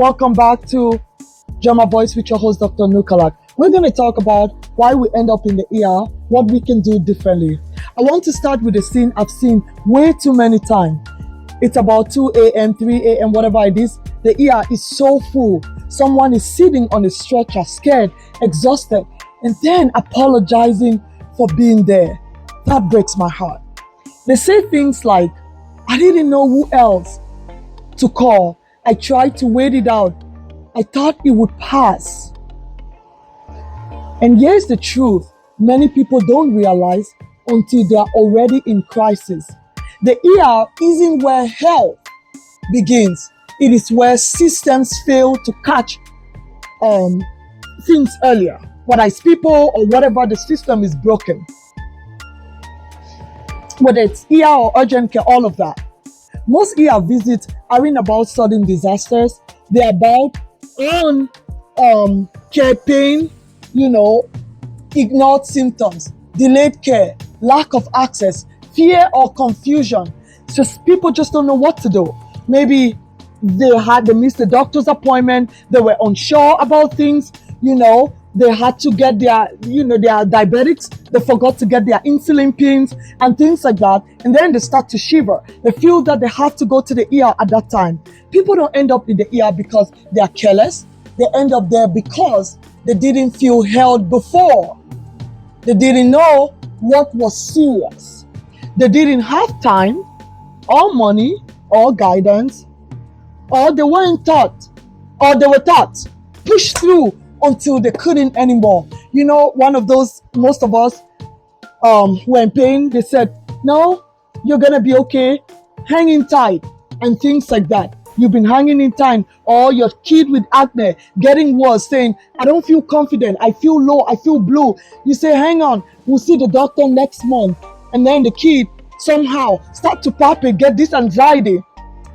Welcome back to GERMA Voice with your host, Dr. Noukelak. We're going to talk about why we end up in the ER, what we can do differently. I want to start with a scene I've seen way too many times. It's about 2 a.m., 3 a.m., whatever it is. The ER is so full. Someone is sitting on a stretcher, scared, exhausted, and then apologizing for being there. That breaks my heart. They say things like, I didn't know who else to call. I tried to wait it out. I thought it would pass. And here's the truth. Many people don't realize until they are already in crisis. The ER isn't where health begins. It is where systems fail to catch things earlier. Whether it's people or whatever, the system is broken. Whether it's ER or urgent care, all of that. Most ER visits aren't about sudden disasters. They're about care pain, ignored symptoms, delayed care, lack of access, fear or confusion. Just people just don't know what to do. Maybe they missed the doctor's appointment, they were unsure about things, they had to get their diabetics, they forgot to get their insulin pins and things like that, and then they start to shiver. They feel that they have to go to the ER at that time. People don't end up in the ER because they are careless. They end up there because they didn't feel held before. They didn't know what was serious. They didn't have time or money or guidance, or they weren't taught, or they were taught, pushed through until they couldn't anymore. One of those, most of us were in pain. They said, no, you're going to be okay. Hang in tight and things like that. You've been hanging in time, or your kid with acne getting worse, saying, I don't feel confident. I feel low. I feel blue. You say, hang on, we'll see the doctor next month. And then the kid somehow start to palpate, get this anxiety.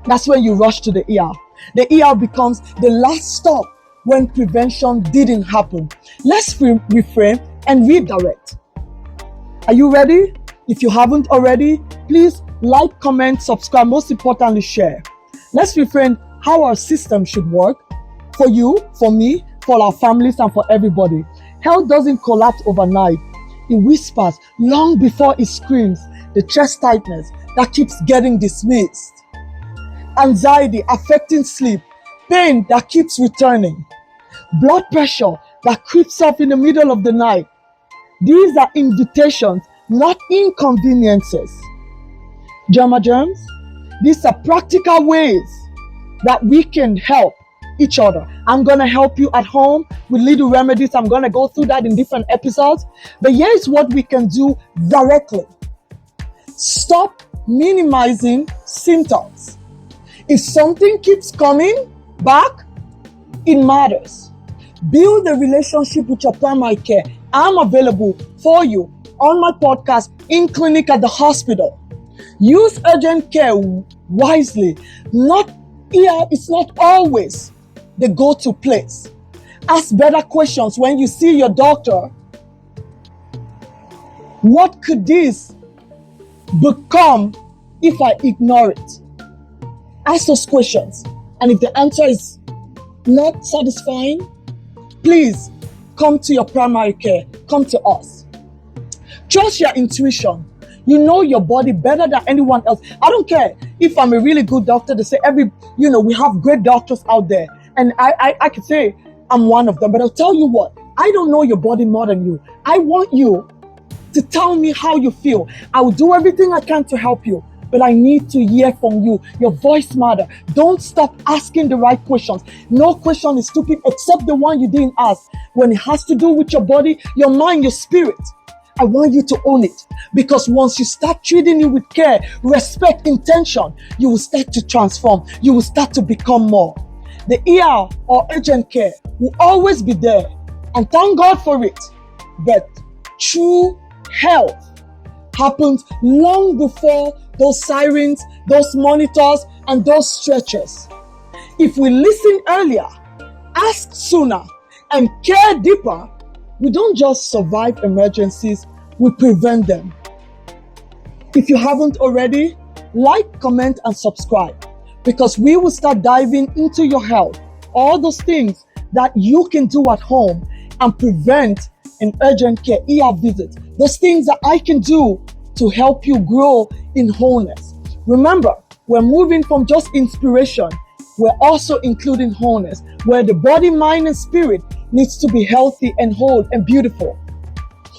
That's when you rush to the ER. The ER becomes the last stop when prevention didn't happen. Let's reframe and redirect. Are you ready? If you haven't already, please like, comment, subscribe, most importantly, share. Let's reframe how our system should work for you, for me, for our families, and for everybody. Health doesn't collapse overnight. It whispers long before it screams. The chest tightness that keeps getting dismissed. Anxiety affecting sleep. Pain that keeps returning. Blood pressure that creeps up in the middle of the night. These are invitations, not inconveniences. GERMA germs, these are practical ways that we can help each other. I'm going to help you at home with little remedies. I'm going to go through that in different episodes. But here's what we can do directly. Stop minimizing symptoms. If something keeps coming back, it matters. Build a relationship with your primary care. I'm available for you on my podcast, in clinic, at the hospital. Use urgent care wisely. It's not always the go-to place. Ask better questions when you see your doctor. What could this become if I ignore it? Ask those questions. And if the answer is not satisfying, please come to your primary care. Come to us. Trust your intuition. You know your body better than anyone else. I don't care if I'm a really good doctor. They say we have great doctors out there. And I could say I'm one of them. But I'll tell you what, I don't know your body more than you. I want you to tell me how you feel. I will do everything I can to help you. But I need to hear from you. Your voice matters. Don't stop asking the right questions. No question is stupid except the one you didn't ask. When it has to do with your body, your mind, your spirit, I want you to own it. Because once you start treating it with care, respect, intention, you will start to transform. You will start to become more. The ER or urgent care will always be there. And thank God for it. But true health happens long before those sirens, those monitors, and those stretchers. If we listen earlier, ask sooner, and care deeper, we don't just survive emergencies, we prevent them. If you haven't already, like, comment, and subscribe, because we will start diving into your health all those things that you can do at home and prevent an urgent care ER visit. Those things that I can do to help you grow in wholeness. Remember, we're moving from just inspiration. We're also including wholeness, where the body, mind, and spirit needs to be healthy and whole and beautiful.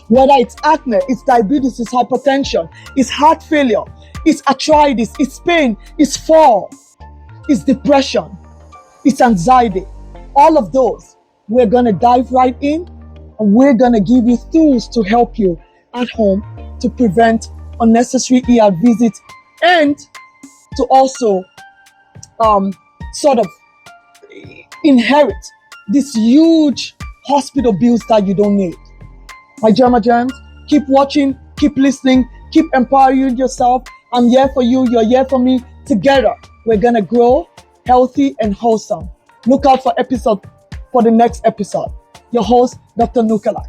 Whether it's acne, it's diabetes, it's hypertension, it's heart failure, it's arthritis, it's pain, it's fall, it's depression, it's anxiety. All of those, we're going to dive right in, and we're going to give you tools to help you at home to prevent unnecessary ER visits and to also sort of inherit these huge hospital bills that you don't need. My Germa Germs, keep watching, keep listening, keep empowering yourself. I'm here for you, you're here for me. Together, we're gonna grow healthy and wholesome. Look out for the next episode. Your host, Dr. Noukelak.